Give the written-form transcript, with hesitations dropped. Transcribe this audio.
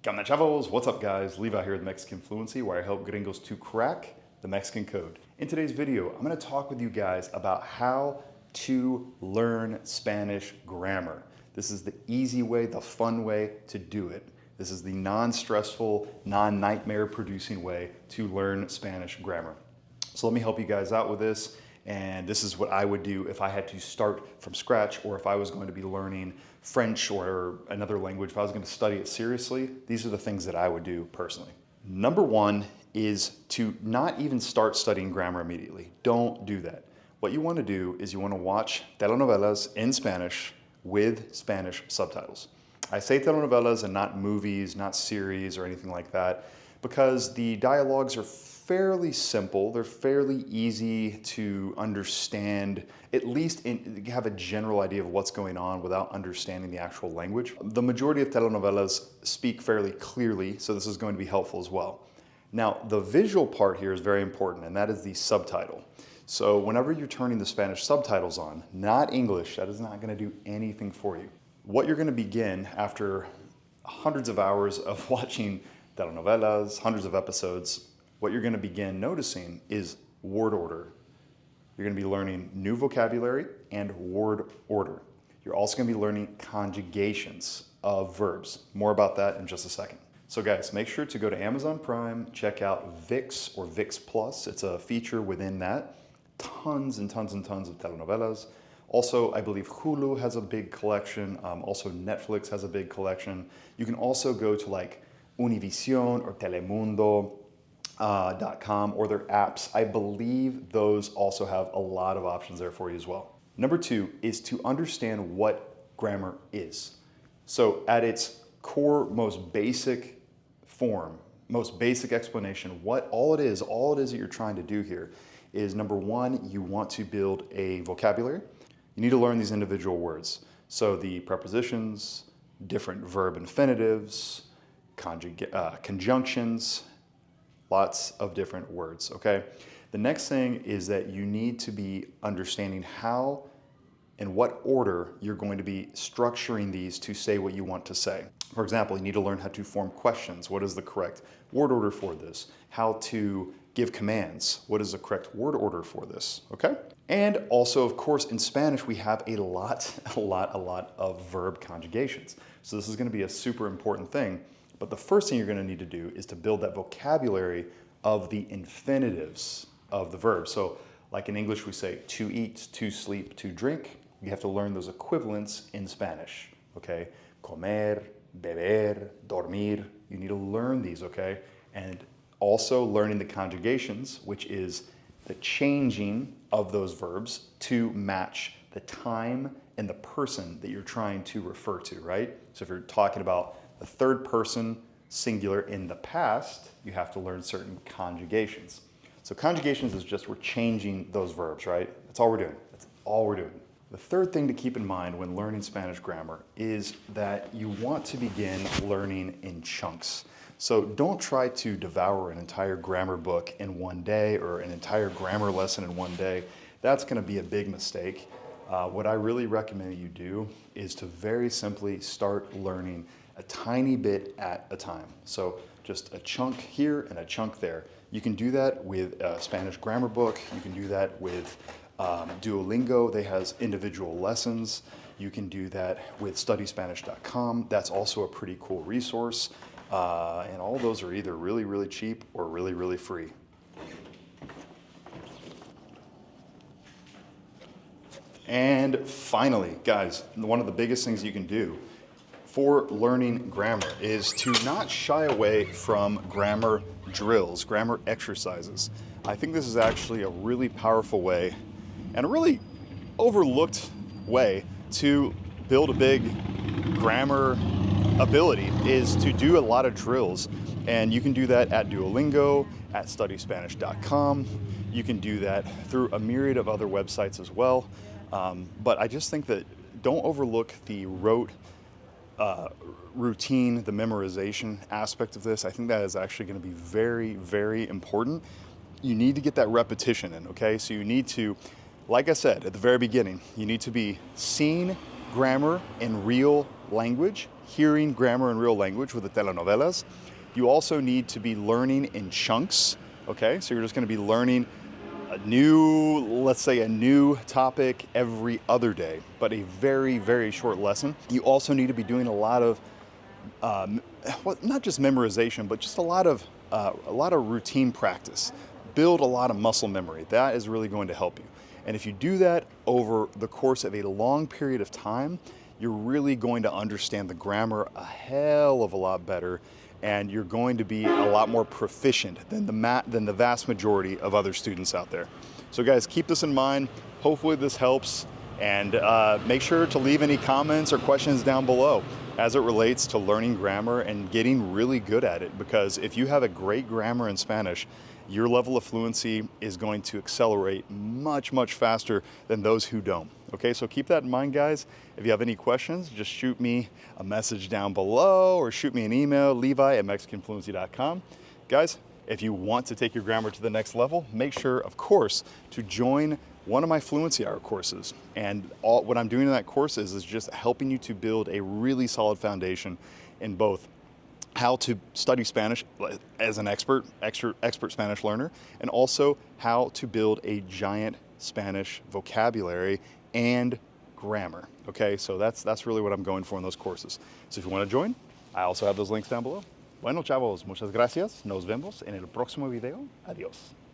¿Qué onda, chavos? What's up, guys? Levi here with Mexican Fluency, where I help gringos to crack the Mexican code. In today's video, I'm going to talk with you guys about how to learn Spanish grammar. This is the easy way, the fun way to do it. This is the non-stressful, non-nightmare producing way to learn Spanish grammar. So let me help you guys out with this. And this is what I would do if I had to start from scratch, or if I was going to be learning French or another language, if I was going to study it seriously. These are the things that I would do personally. Number one is to not even start studying grammar immediately. Don't do that. What you want to do is you want to watch telenovelas in Spanish with Spanish subtitles. I say telenovelas and not movies, not series or anything like that, because the dialogues are fairly simple. They're fairly easy to understand, at least have a general idea of what's going on without understanding the actual language. The majority of telenovelas speak fairly clearly, so this is going to be helpful as well. Now, the visual part here is very important, and that is the subtitle. So whenever you're turning the Spanish subtitles on, not English, that is not going to do anything for you. What you're going to begin after hundreds of hours of watching telenovelas, hundreds of episodes, what you're going to begin noticing is word order. You're going to be learning new vocabulary and word order. You're also going to be learning conjugations of verbs. More about that in just a second. So guys, make sure to go to Amazon Prime, check out VIX or VIX Plus. It's a feature within that. Tons and tons and tons of telenovelas. Also, I believe Hulu has a big collection. Also, Netflix has a big collection. You can also go to like Univision or Telemundo. .com or their apps. I believe those also have a lot of options there for you as well. Number two is to understand what grammar is. So at its core, most basic form, most basic explanation, all it is that you're trying to do here is, number one, you want to build a vocabulary. You need to learn these individual words. So the prepositions, different verb infinitives, conjunctions, lots of different words, okay? The next thing is that you need to be understanding how and what order you're going to be structuring these to say what you want to say. For example, you need to learn how to form questions. What is the correct word order for this? How to give commands. What is the correct word order for this, okay? And also, of course, in Spanish, we have a lot of verb conjugations. So this is gonna be a super important thing. But the first thing you're going to need to do is to build that vocabulary of the infinitives of the verb. So like in English, we say to eat, to sleep, to drink. You have to learn those equivalents in Spanish, okay? Comer, beber, dormir. You need to learn these, okay? And also learning the conjugations, which is the changing of those verbs to match the time and the person that you're trying to refer to, right? So if you're talking about the third person singular in the past, you have to learn certain conjugations. So conjugations is just we're changing those verbs, right? That's all we're doing. That's all we're doing. The third thing to keep in mind when learning Spanish grammar is that you want to begin learning in chunks. So don't try to devour an entire grammar book in one day or an entire grammar lesson in one day. That's going to be a big mistake. What I really recommend you do is to very simply start learning a tiny bit at a time. So just a chunk here and a chunk there. You can do that with a Spanish grammar book. You can do that with Duolingo. They has individual lessons. You can do that with studyspanish.com. That's also a pretty cool resource. And all those are either really, really cheap or really, really free. And finally, guys, one of the biggest things you can do for learning grammar is to not shy away from grammar drills, grammar exercises. I think this is actually a really powerful way and a really overlooked way to build a big grammar ability, is to do a lot of drills. And you can do that at Duolingo, at studyspanish.com. You can do that through a myriad of other websites as well. But I just think that don't overlook the rote routine, the memorization aspect of this. I think that is actually going to be very, very important. You need to get that repetition in, okay? So you need to, like I said at the very beginning, you need to be seeing grammar in real language, hearing grammar in real language with the telenovelas. You also need to be learning in chunks, okay? So you're just gonna be learning let's say a new topic every other day, but a very, very short lesson. You also need to be doing a lot of, not just memorization, but just a lot of routine practice. Build a lot of muscle memory. That is really going to help you. And if you do that over the course of a long period of time, you're really going to understand the grammar a hell of a lot better, and you're going to be a lot more proficient than the vast majority of other students out there. So guys, keep this in mind. Hopefully this helps, and make sure to leave any comments or questions down below as it relates to learning grammar and getting really good at it, because if you have a great grammar in Spanish, your level of fluency is going to accelerate much, much faster than those who don't. Okay, so keep that in mind, guys. If you have any questions, just shoot me a message down below or shoot me an email, levi@mexicanfluency.com. Guys, if you want to take your grammar to the next level, make sure, of course, to join one of my Fluency Hour courses. And what I'm doing in that course is just helping you to build a really solid foundation in both how to study Spanish as an expert Spanish learner, and also how to build a giant Spanish vocabulary and grammar. Okay, so that's really what I'm going for in those courses. So if you want to join, I also have those links down below. Bueno, chavos, muchas gracias. Nos vemos en el próximo video. Adiós.